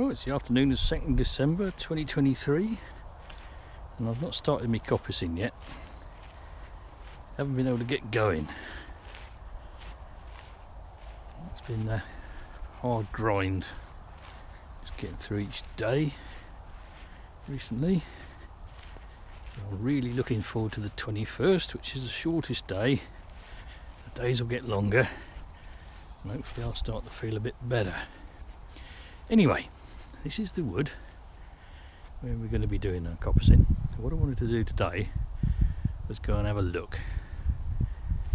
Right, it's the afternoon of 2nd December 2023 and I've not started me coppicing yet. Haven't been able to get going. It's been a hard grind just getting through each day recently. I'm really looking forward to the 21st, which is the shortest day. The days will get longer and hopefully I'll start to feel a bit better. Anyway, this is the wood where we're going to be doing our coppicing. So what I wanted to do today was go and have a look,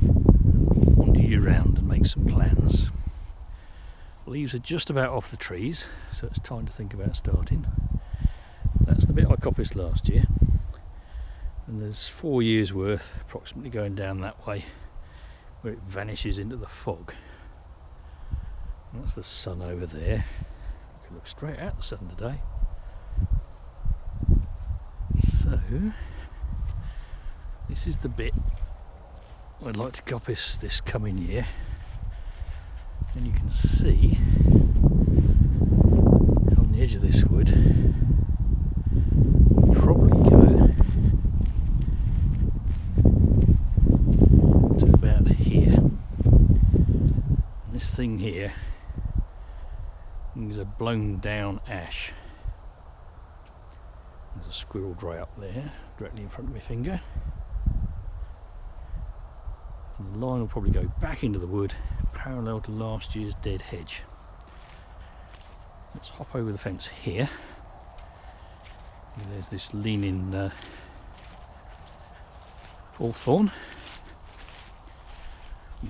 wander you around and make some plans. Leaves are just about off the trees, so it's time to think about starting. That's the bit I coppiced last year, and there's 4 years worth approximately going down that way where it vanishes into the fog. And that's the sun over there. I can look straight at the sun today. So this is the bit I'd like to coppice this coming year, and you can see on the edge of this wood probably go to about here. And this thing here is a blown down ash. There's a squirrel dry up there directly in front of my finger, and the line will probably go back into the wood parallel to last year's dead hedge. Let's hop over the fence here. And there's this leaning hawthorn.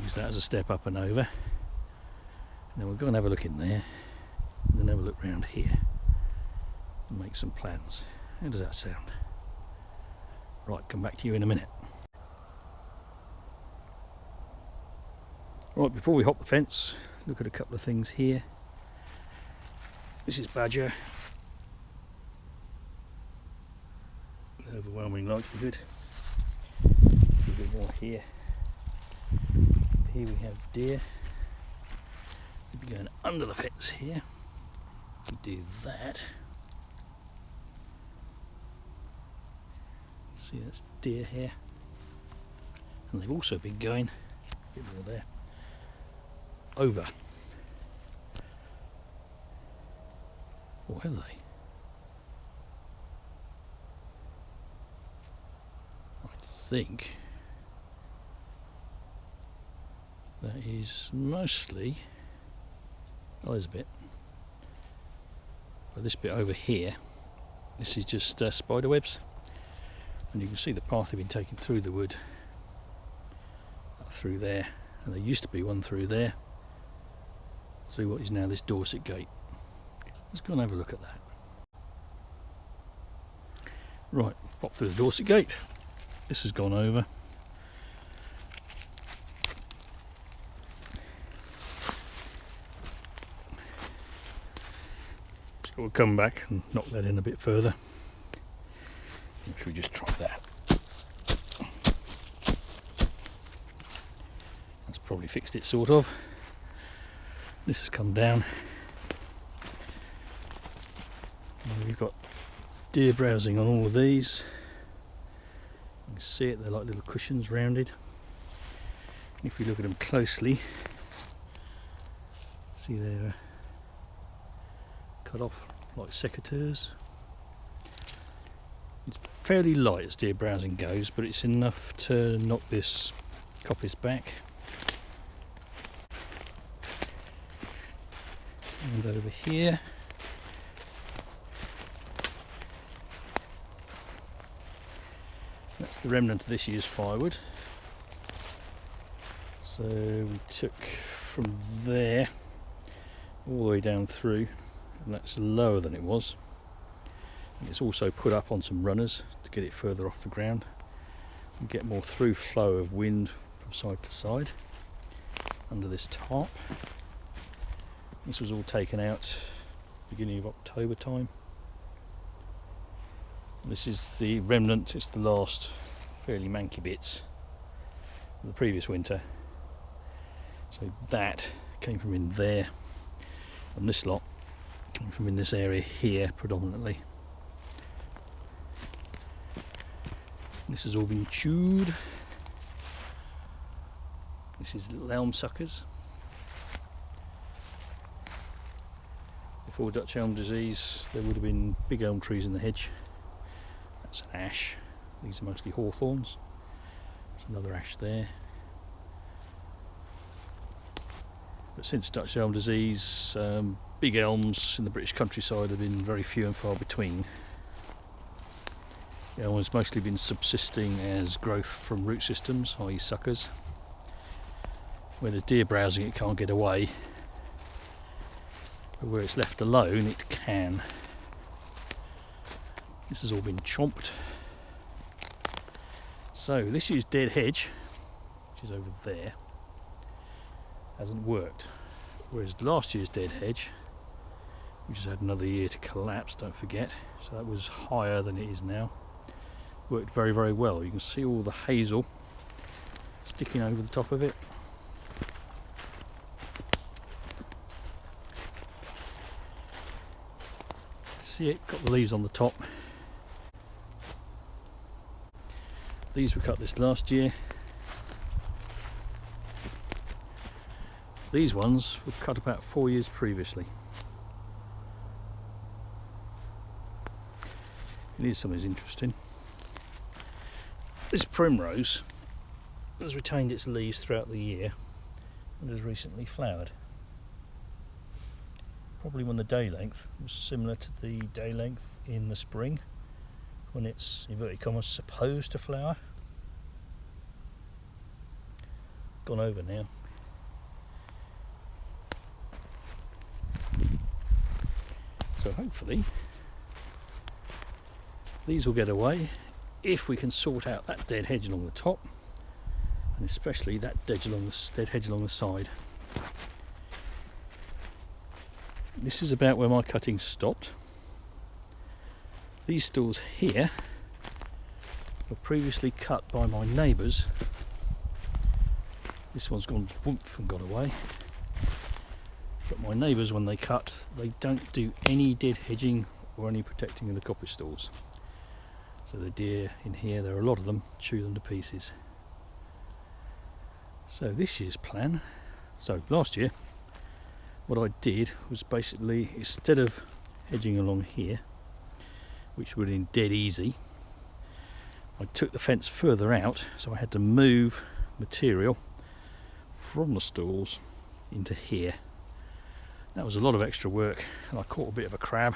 Use that as a step up and over. And then we'll go and have a look in there, and then have a look round here and make some plans. How does that sound? Right, come back to you in a minute. Right, before we hop the fence, look at a couple of things here. This is badger. Overwhelming likelihood. A bit more here. Here we have deer. We'll be going under the fence here. We do that. See, that's deer here. And they've also been going, a bit more there, over. Or have they? I think that is mostly, oh, there's a bit, but this bit over here, this is just spider webs, and you can see the path they've been taking through the wood, up through there, and there used to be one through there, through what is now this Dorset gate. Let's go and have a look at that. Right, pop through the Dorset gate. This has gone over. So we'll come back and knock that in a bit further. Should we just try that? That's probably fixed it, sort of. This has come down. And we've got deer browsing on all of these. You can see it, they're like little cushions rounded. And if we look at them closely, see they're cut off like secateurs. It's fairly light as deer browsing goes, but it's enough to knock this coppice back. And over here, that's the remnant of this year's firewood. So we took from there all the way down through, and that's lower than it was. And it's also put up on some runners to get it further off the ground and get more through flow of wind from side to side under this tarp. This was all taken out beginning of October time. This is the remnant, it's the last fairly manky bits of the previous winter. So that came from in there, and this lot coming from in this area here predominantly. This has all been chewed. This is little elm suckers. Before Dutch elm disease there would have been big elm trees in the hedge. That's an ash. These are mostly hawthorns. There's another ash there. But since Dutch elm disease, big elms in the British countryside have been very few and far between. The elm has mostly been subsisting as growth from root systems, i.e. suckers. Where there's deer browsing it can't get away, but where it's left alone it can. This has all been chomped. So this year's dead hedge, which is over there, hasn't worked, whereas last year's dead hedge, which has had another year to collapse, don't forget, so that was higher than it is now, worked very, very well. You can see all the hazel sticking over the top of it. See it, got the leaves on the top. These were cut this last year. These ones were cut about 4 years previously. Here's something interesting. This primrose has retained its leaves throughout the year and has recently flowered. Probably when the day length was similar to the day length in the spring when it's, inverted commas, supposed to flower. Gone over now. So hopefully these will get away if we can sort out that dead hedge along the top, and especially that dead hedge along the side. This is about where my cutting stopped. These stalls here were previously cut by my neighbours. This one's gone whoomp and got away. But my neighbours, when they cut, they don't do any dead hedging or any protecting of the coppice stalls. So the deer in here, there are a lot of them, chew them to pieces. So this year's plan, so last year, what I did was basically, instead of hedging along here, which would have been dead easy, I took the fence further out, so I had to move material from the stalls into here. That was a lot of extra work, and I caught a bit of a crab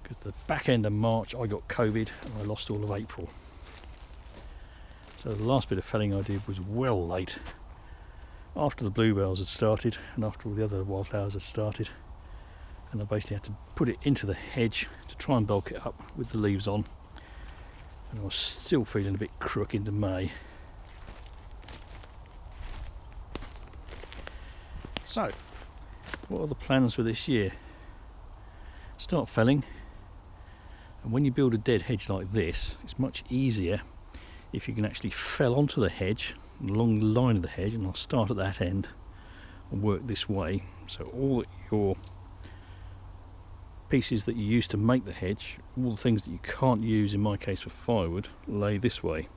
because the back end of March I got COVID and I lost all of April. So the last bit of felling I did was well late, after the bluebells had started and after all the other wildflowers had started, and I basically had to put it into the hedge to try and bulk it up with the leaves on, and I was still feeling a bit crook into May. So what are the plans for this year? Start felling, and when you build a dead hedge like this, it's much easier if you can actually fell onto the hedge, along the line of the hedge, and I'll start at that end and work this way, so all your pieces that you use to make the hedge, all the things that you can't use in my case for firewood, lay this way,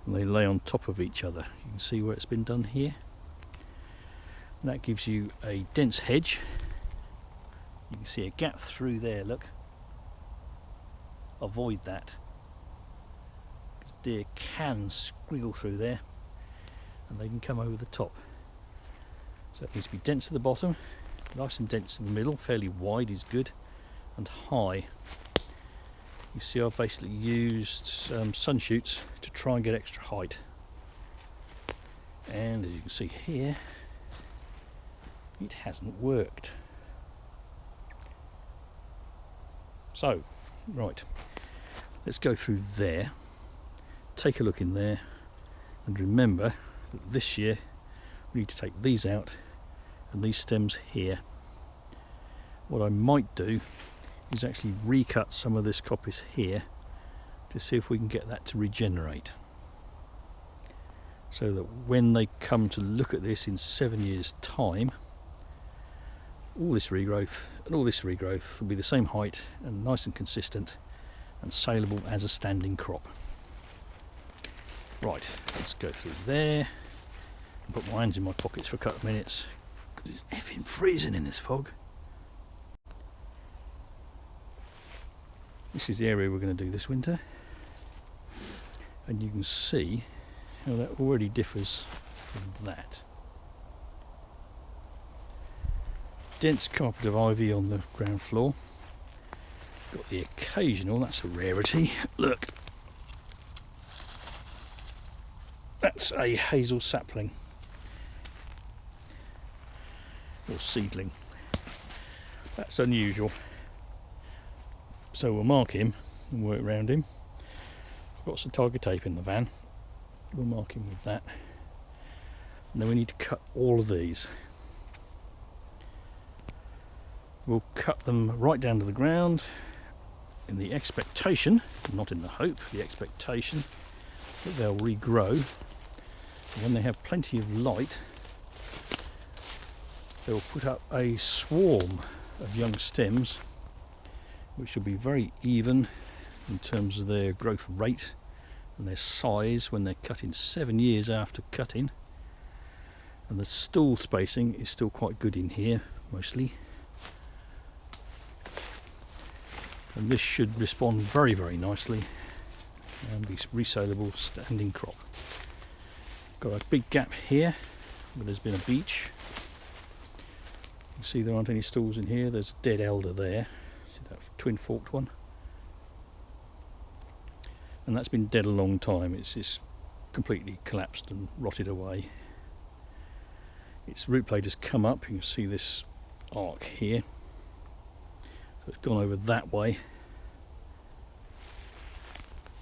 and they lay on top of each other. You can see where it's been done here. And that gives you a dense hedge. You can see a gap through there, look. Avoid that, because deer can squiggle through there and they can come over the top. So it needs to be dense at the bottom, nice and dense in the middle, fairly wide is good, and high. You see I've basically used sun shoots to try and get extra height. And as you can see here, it hasn't worked. So, right, let's go through there, take a look in there, and remember that this year we need to take these out and these stems here. What I might do is actually recut some of this coppice here to see if we can get that to regenerate, so that when they come to look at this in 7 years' time, all this regrowth and all this regrowth will be the same height and nice and consistent and saleable as a standing crop. Right, let's go through there and put my hands in my pockets for a couple of minutes because it's effing freezing in this fog. This is the area we're going to do this winter, and you can see how that already differs from that. Dense carpet of ivy on the ground floor. Got the occasional, that's a rarity, look, that's a hazel sapling or seedling. That's unusual, so we'll mark him and work around him. I've got some tiger tape in the van, we'll mark him with that, and then we need to cut all of these. We'll cut them right down to the ground in the expectation, not in the hope, the expectation that they'll regrow. And when they have plenty of light, they will put up a swarm of young stems, which will be very even in terms of their growth rate and their size when they're cut in 7 years after cutting. And the stall spacing is still quite good in here, mostly. And this should respond very, very nicely and be resaleable standing crop. Got a big gap here where there's been a beech. You can see there aren't any stalls in here. There's a dead elder there. See that twin forked one? And that's been dead a long time. It's completely collapsed and rotted away. Its root plate has come up. You can see this arc here. So it's gone over that way.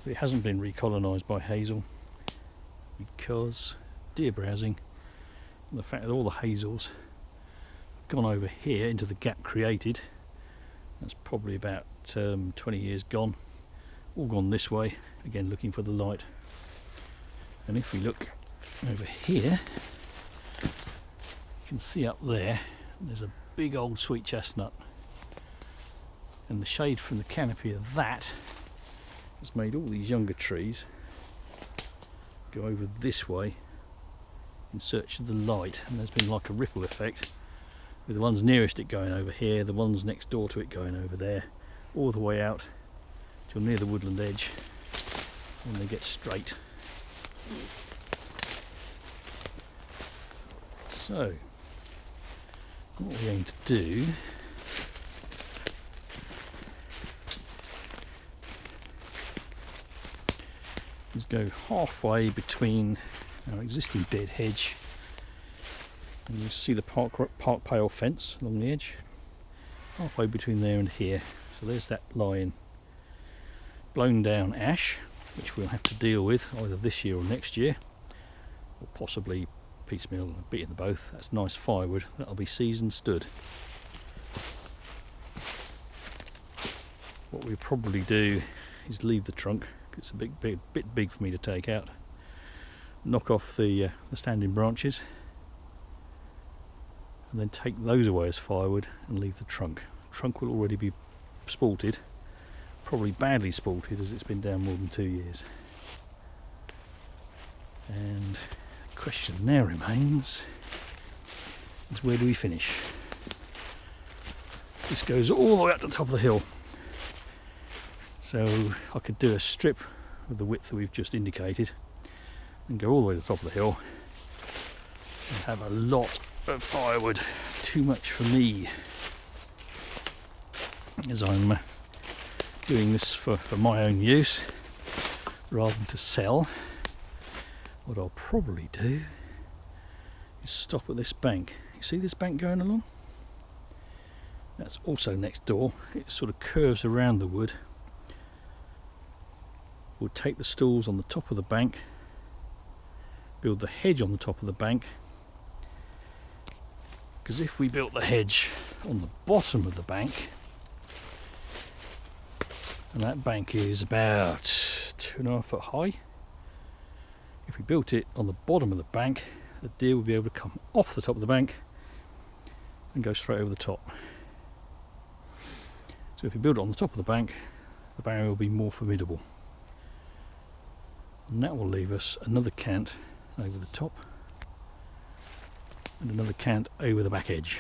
But it hasn't been recolonised by hazel because deer browsing and the fact that all the hazels have gone over here into the gap created. That's probably about 20 years gone. All gone this way, again looking for the light. And if we look over here, you can see up there there's a big old sweet chestnut, and the shade from the canopy of that has made all these younger trees go over this way in search of the light, and there's been like a ripple effect with the ones nearest it going over here, the ones next door to it going over there, all the way out till near the woodland edge, and they get straight. So what we're going to do is go halfway between our existing dead hedge, and you see the park pale fence along the edge, halfway between there and here. So there's that line blown down ash, which we'll have to deal with either this year or next year, or possibly piecemeal a bit in the both. That's nice firewood, that'll be seasoned stood. What we'll probably do is leave the trunk. It's a bit big for me to take out. Knock off the standing branches and then take those away as firewood and leave the trunk. The trunk will already be spalted, probably badly spalted as it's been down more than 2 years. And the question now remains is, where do we finish? This goes all the way up to the top of the hill. So I could do a strip of the width that we've just indicated and go all the way to the top of the hill and have a lot of firewood. Too much for me, as I'm doing this for my own use rather than to sell. What I'll probably do is stop at this bank. You see this bank going along? That's also next door. It sort of curves around the wood. We'll take the stalls on the top of the bank, build the hedge on the top of the bank, because if we built the hedge on the bottom of the bank, and that bank is about 2.5 foot high, if we built it on the bottom of the bank, the deer would be able to come off the top of the bank and go straight over the top. So if you build it on the top of the bank, the barrier will be more formidable. And that will leave us another cant over the top and another cant over the back edge.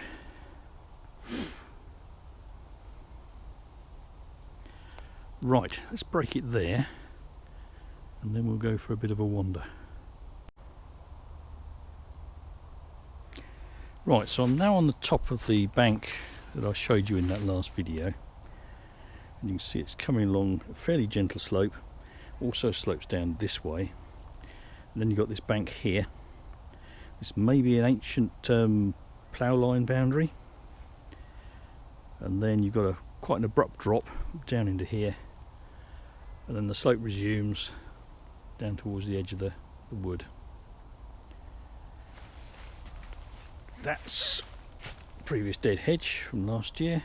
Right, let's break it there and then we'll go for a bit of a wander. Right, so I'm now on the top of the bank that I showed you in that last video. And you can see it's coming along a fairly gentle slope, also slopes down this way. And then you've got this bank here. This may be an ancient plough line boundary. And then you've got quite an abrupt drop down into here. And then the slope resumes down towards the edge of the wood. That's previous dead hedge from last year,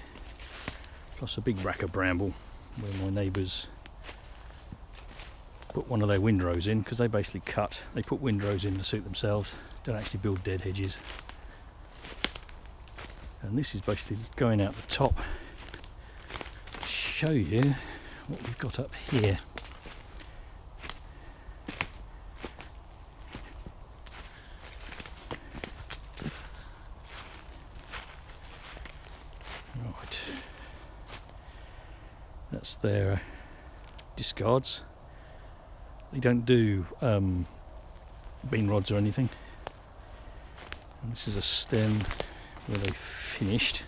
plus a big rack of bramble where my neighbours put one of their windrows in, because they basically they put windrows in to suit themselves, don't actually build dead hedges. And this is basically going out the top to show you what we've got up here. Right, that's their discards. They don't do bean rods or anything. And this is a stem where they finished.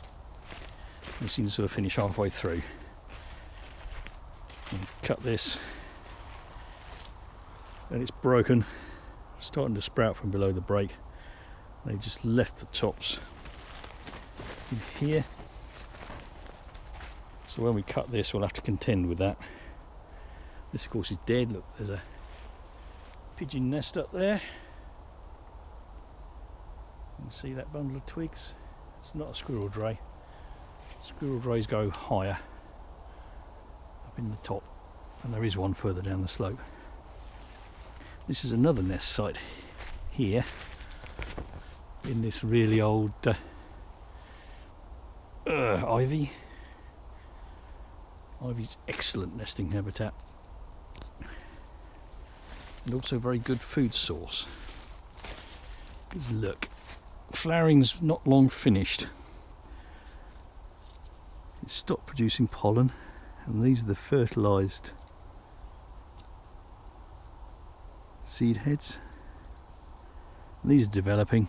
They seem to sort of finish halfway through. And cut this, and it's broken, starting to sprout from below the break. They've just left the tops in here. So when we cut this, we'll have to contend with that. This, of course, is dead. Look, there's a pigeon nest up there. You can see that bundle of twigs. It's not a squirrel dray. Squirrel drays go higher up in the top, and there is one further down the slope. This is another nest site here in this really old ivy. Ivy's excellent nesting habitat, and also very good food source. Because look, flowering's not long finished. It's stopped producing pollen, and these are the fertilised seed heads. And these are developing,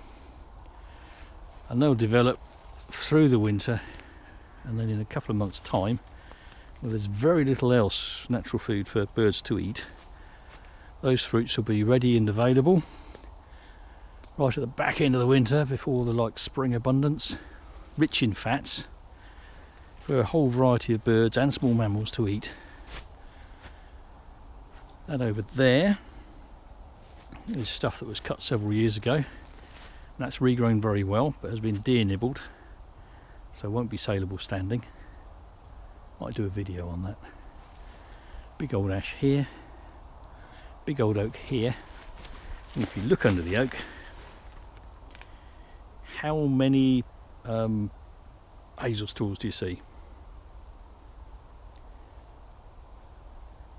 and they'll develop through the winter, and then in a couple of months' time, well, there's very little else natural food for birds to eat. Those fruits will be ready and available right at the back end of the winter, before the spring abundance, rich in fats for a whole variety of birds and small mammals to eat. And over there is stuff that was cut several years ago, and that's regrown very well, but has been deer nibbled, so won't be saleable standing. Might do a video on that. Big old ash here, big old oak here, and if you look under the oak, how many hazel stalls do you see?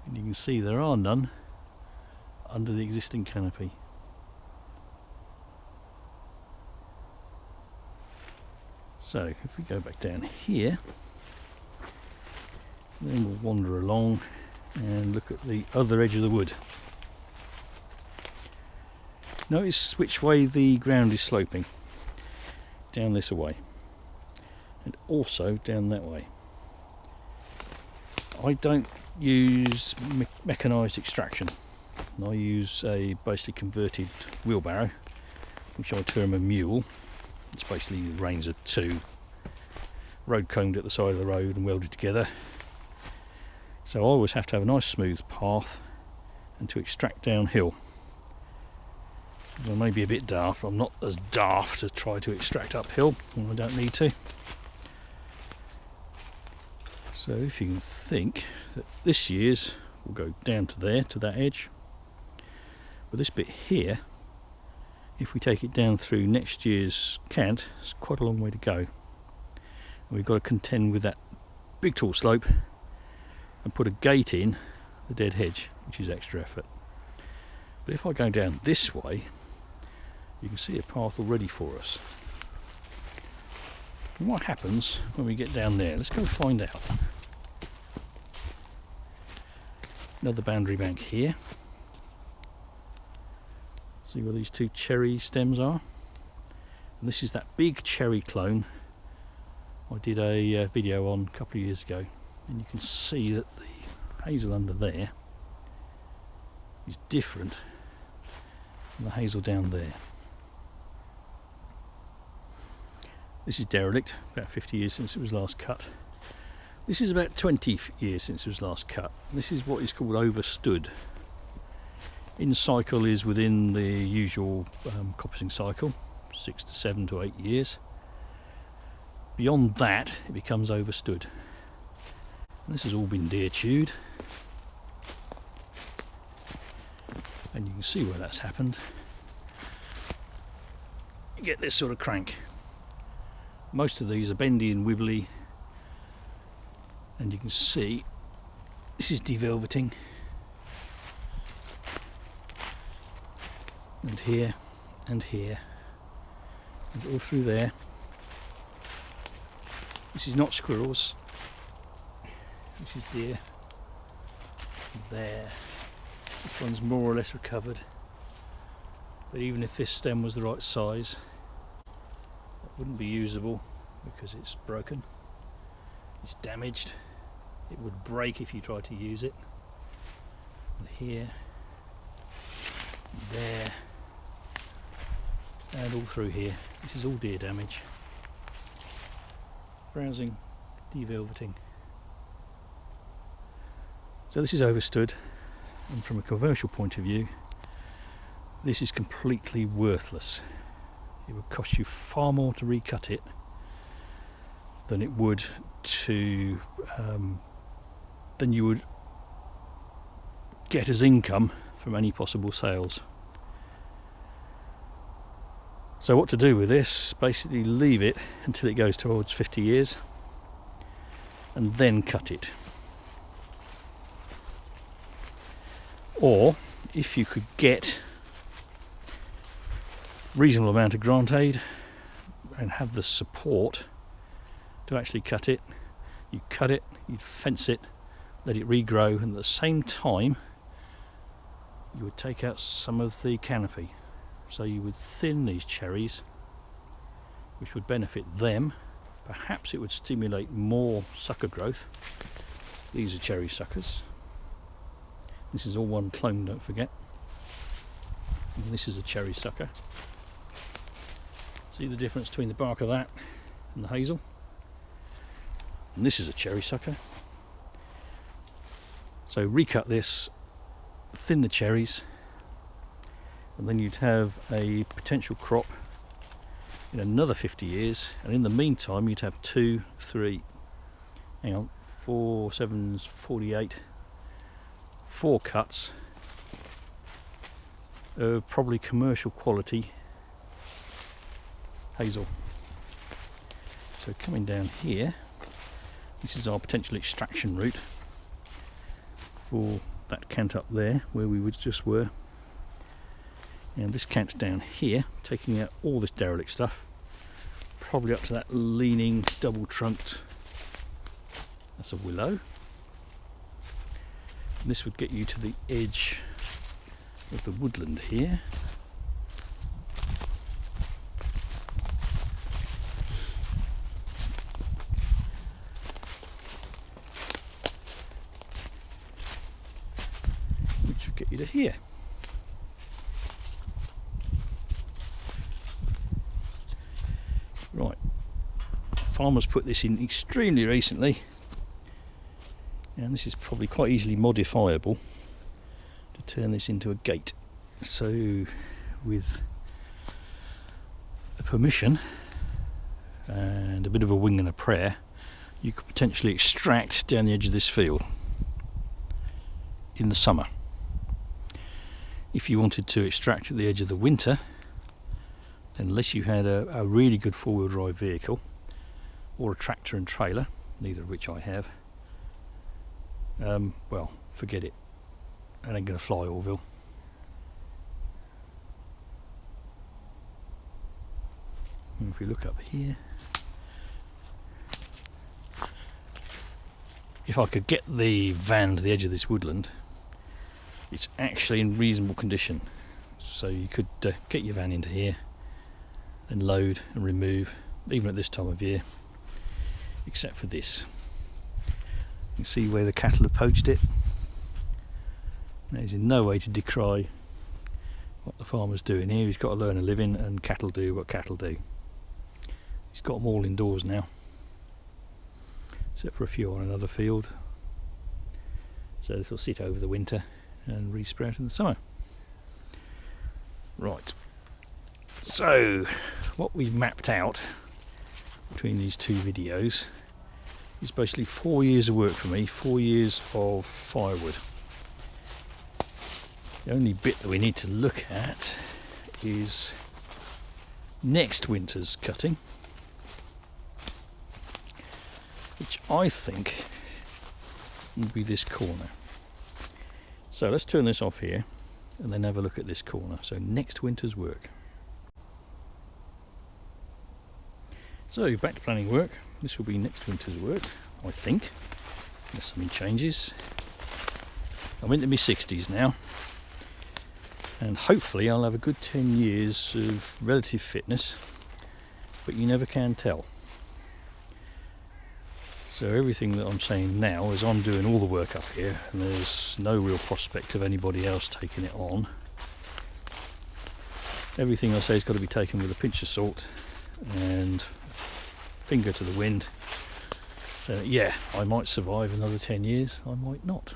And you can see there are none under the existing canopy. So if we go back down here, then we'll wander along and look at the other edge of the wood. Notice which way the ground is sloping. Down this way, and also down that way. I don't use mechanised extraction. I use a basically converted wheelbarrow, which I term a mule. It's basically the reins of two, road combed at the side of the road and welded together. So I always have to have a nice smooth path, and to extract downhill. I may be a bit daft, but I'm not as daft to try to extract uphill when I don't need to. So if you can think that this year's will go down to there, to that edge, but this bit here, if we take it down through next year's cant, it's quite a long way to go. And we've got to contend with that big tall slope and put a gate in the dead hedge, which is extra effort. But if I go down this way, you can see a path already for us. And what happens when we get down there? Let's go find out. Another boundary bank here. See where these two cherry stems are? And this is that big cherry clone I did a video on a couple of years ago. And you can see that the hazel under there is different from the hazel down there. This is derelict, about 50 years since it was last cut. This is about 20 years since it was last cut. This is what is called overstood. In cycle is within the usual coppicing cycle, 6 to 7 to 8 years. Beyond that, it becomes overstood. And this has all been deer chewed. And you can see where that's happened. You get this sort of crank. Most of these are bendy and wibbly, and you can see this is develveting, and here and here and all through there. This is not squirrels, this is deer. And there, this one's more or less recovered, but even if this stem was the right size, wouldn't be usable because it's broken, it's damaged, it would break if you tried to use it. And here, and there, and all through here, this is all deer damage. Browsing, develveting. So this is overstood, and from a commercial point of view, this is completely worthless. It would cost you far more to recut it than it would to than you would get as income from any possible sales. So what to do with this? Basically leave it until it goes towards 50 years and then cut it. Or if you could get reasonable amount of grant aid and have the support to actually cut it, you cut it, you'd fence it, let it regrow, and at the same time you would take out some of the canopy. So you would thin these cherries, which would benefit them. Perhaps it would stimulate more sucker growth. These are cherry suckers. This is all one clone, don't forget. And this is a cherry sucker. See the difference between the bark of that and the hazel? And this is a cherry sucker. So recut this, thin the cherries, and then you'd have a potential crop in another 50 years, and in the meantime you'd have 2, 3, hang on, 4, 7's 48, 4 cuts of probably commercial quality hazel. So coming down here, this is our potential extraction route for that cant up there where we just were, and this cant's down here, taking out all this derelict stuff, probably up to that leaning double trunked, that's a willow, and this would get you to the edge of the woodland here. Which would get you to here. Right, farmers put this in extremely recently, and this is probably quite easily modifiable to turn this into a gate. So with the permission and a bit of a wing and a prayer, you could potentially extract down the edge of this field in the summer. If you wanted to extract at the edge of the winter, unless you had a really good four-wheel drive vehicle, or a tractor and trailer, neither of which I have, well, forget it. It ain't going to fly, Orville. And if we look up here, if I could get the van to the edge of this woodland, it's actually in reasonable condition. So you could get your van into here and load and remove, even at this time of year, except for this. You can see where the cattle have poached it. That is in no way to decry what the farmer's doing here. He's got to learn a living, and cattle do what cattle do. He's got them all indoors now, except for a few on another field. So this will sit over the winter and resprout in the summer. Right, so what we've mapped out between these two videos is basically 4 years of work for me, 4 years of firewood. The only bit that we need to look at is next winter's cutting, which I think will be this corner. So let's turn this off here and then have a look at this corner. So next winter's work. So back to planning work. This will be next winter's work, I think, unless something changes. I'm into my 60s now, and hopefully I'll have a good 10 years of relative fitness, but you never can tell. So everything that I'm saying now is I'm doing all the work up here, and there's no real prospect of anybody else taking it on. Everything I say has got to be taken with a pinch of salt and finger to the wind. So yeah, I might survive another 10 years, I might not.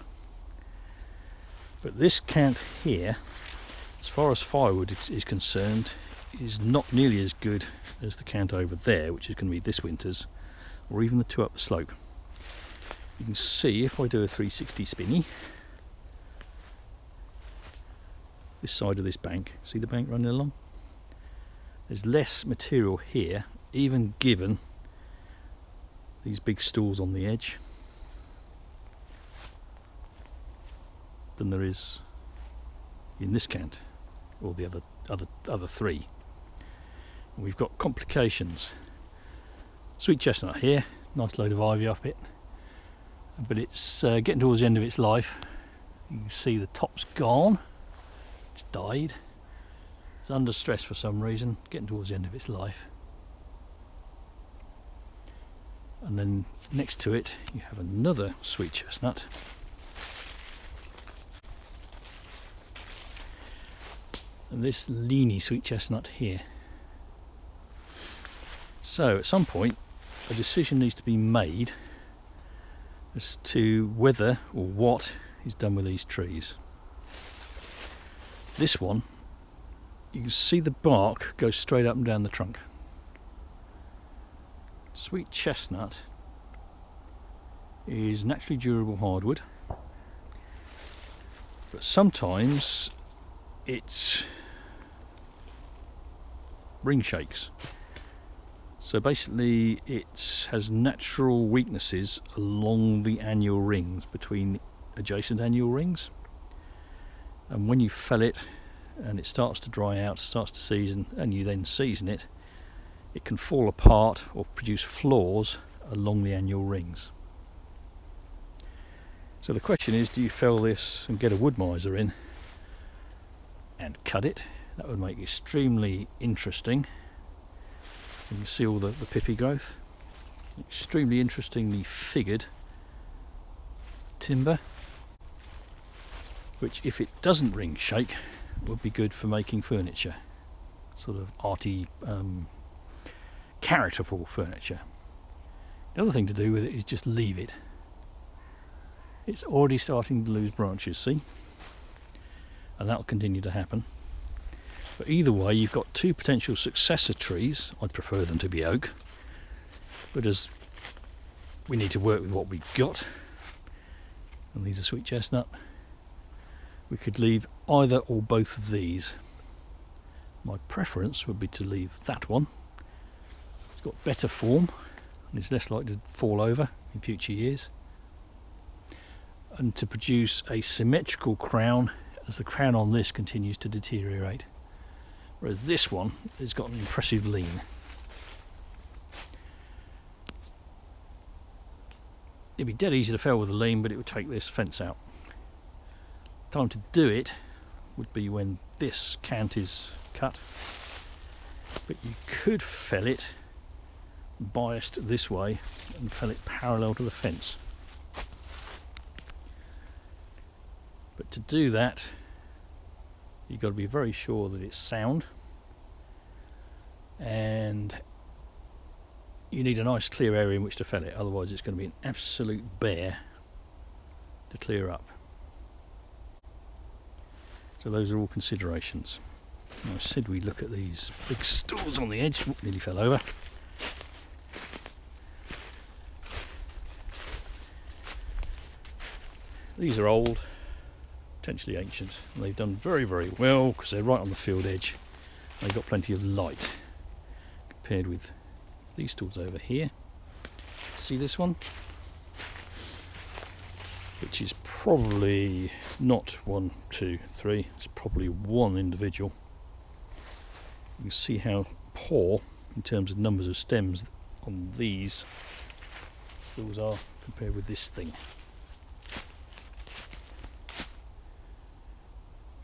But this cant here, as far as firewood is concerned, is not nearly as good as the cant over there, which is going to be this winter's, or even the two up the slope. You can see if I do a 360 spinny, this side of this bank, see the bank running along? There's less material here, even given these big stalls on the edge, than there is in this cant, or the other three. And we've got complications. Sweet chestnut here, nice load of ivy up it, but it's getting towards the end of its life. You can see the top's gone, it's died, it's under stress for some reason, getting towards the end of its life. And then next to it you have another sweet chestnut, and this leany sweet chestnut here. So at some point a decision needs to be made as to whether or what is done with these trees. This one, you can see the bark goes straight up and down the trunk. Sweet chestnut is naturally durable hardwood, but sometimes it ring shakes. So basically it has natural weaknesses along the annual rings, between adjacent annual rings, and when you fell it and it starts to dry out, starts to season, and you then season it, it can fall apart or produce flaws along the annual rings. So the question is, do you fell this and get a wood miser in and cut it? That would make it extremely interesting. You can see all the pippy growth, extremely interestingly figured timber, which if it doesn't ring shake would be good for making furniture, sort of arty, characterful furniture. The other thing to do with it is just leave it. It's already starting to lose branches, see? And that'll continue to happen. But either way, you've got two potential successor trees. I'd prefer them to be oak, but as we need to work with what we've got, and these are sweet chestnut, we could leave either or both of these. My preference would be to leave that one. It's got better form, and is less likely to fall over in future years, and to produce a symmetrical crown as the crown on this continues to deteriorate, whereas this one has got an impressive lean. It'd be dead easy to fell with a lean, but it would take this fence out. Time to do it would be when this cant is cut, but you could fell it biased this way and fell it parallel to the fence. But to do that, you've got to be very sure that it's sound, and you need a nice clear area in which to fell it, otherwise it's going to be an absolute bear to clear up. So those are all considerations. I said we look at these big stools on the edge. Ooh, nearly fell over. These are old, potentially ancient, and they've done very, very well because they're right on the field edge. They've got plenty of light compared with these stools over here. See this one? Which is probably not 1, 2, 3, it's probably one individual. You can see how poor in terms of numbers of stems on these stools are compared with this thing.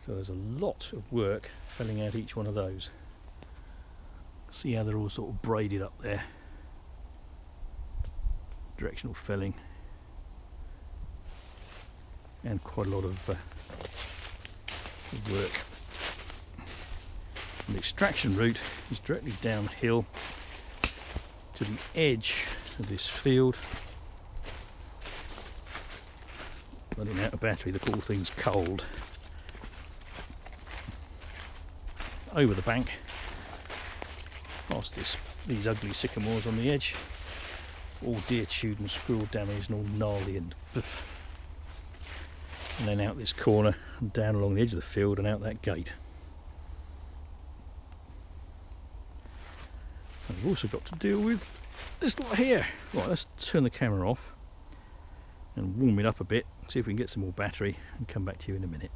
So there's a lot of work felling out each one of those. See how they're all sort of braided up there. Directional felling. And quite a lot of work. And the extraction route is directly downhill to the edge of this field. Running out of battery, the poor thing's cold. Over the bank, past these ugly sycamores on the edge, all deer chewed and squirrel damaged and all gnarly and poof. And then out this corner and down along the edge of the field and out that gate. And we've also got to deal with this lot here. Right, let's turn the camera off and warm it up a bit, see if we can get some more battery and come back to you in a minute.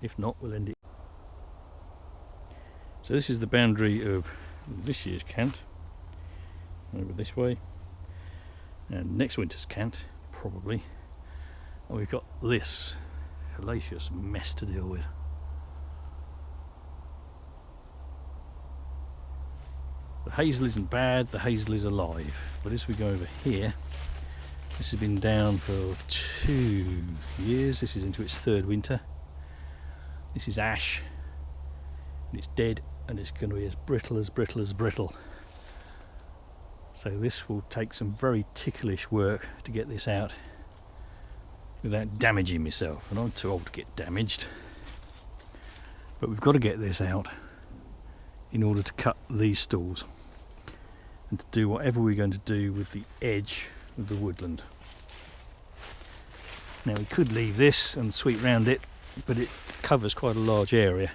If not, we'll end it. So this is the boundary of this year's cant, over this way, and next winter's cant, probably. And we've got this hellacious mess to deal with. The hazel isn't bad, the hazel is alive, but as we go over here, this has been down for 2 years, this is into its 3rd winter. This is ash, and it's dead, and it's going to be as brittle as brittle as brittle. So this will take some very ticklish work to get this out without damaging myself, and I'm too old to get damaged. But we've got to get this out in order to cut these stools and to do whatever we're going to do with the edge of the woodland. Now we could leave this and sweep round it, but it covers quite a large area.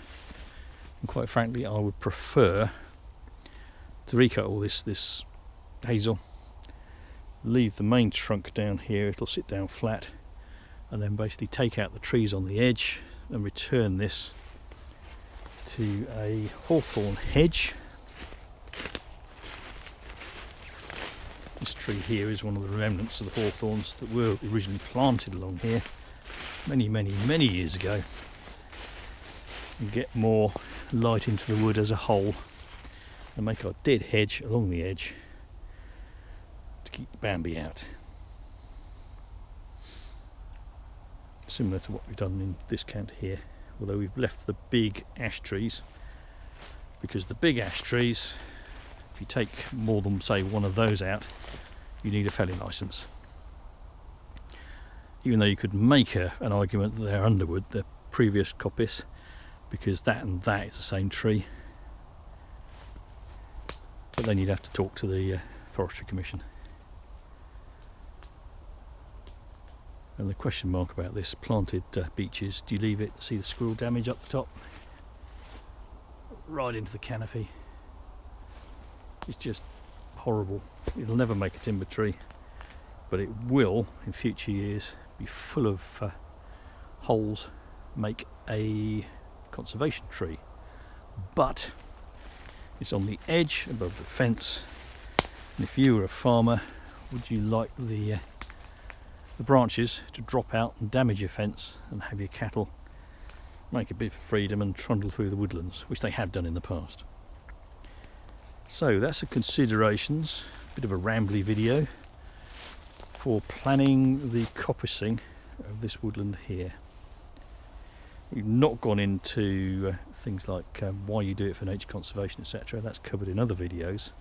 And quite frankly, I would prefer to recut all this hazel, leave the main trunk down here, it'll sit down flat, and then basically take out the trees on the edge and return this to a hawthorn hedge. This tree here is one of the remnants of the hawthorns that were originally planted along here many years ago, and get more light into the wood as a whole and make our dead hedge along the edge to keep Bambi out. Similar to what we've done in this cant here, although we've left the big ash trees, because the big ash trees, if you take more than say one of those out, you need a felling license. Even though you could make an argument that they're underwood, the previous coppice, because that and that is the same tree. But then you'd have to talk to the Forestry Commission. And the question mark about this planted beeches, do you leave it, see the squirrel damage up the top, right into the canopy? It's just horrible. It'll never make a timber tree, but it will in future years be full of holes, make a conservation tree. But it's on the edge above the fence, and if you were a farmer, would you like the branches to drop out and damage your fence and have your cattle make a bit of freedom and trundle through the woodlands, which they have done in the past? So that's the considerations, bit of a rambly video for planning the coppicing of this woodland here. We've not gone into things like why you do it for nature conservation, etc. That's covered in other videos.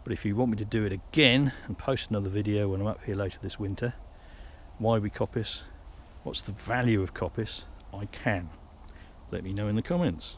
But if you want me to do it again and post another video when I'm up here later this winter, why we coppice, what's the value of coppice, I can. Let me know in the comments.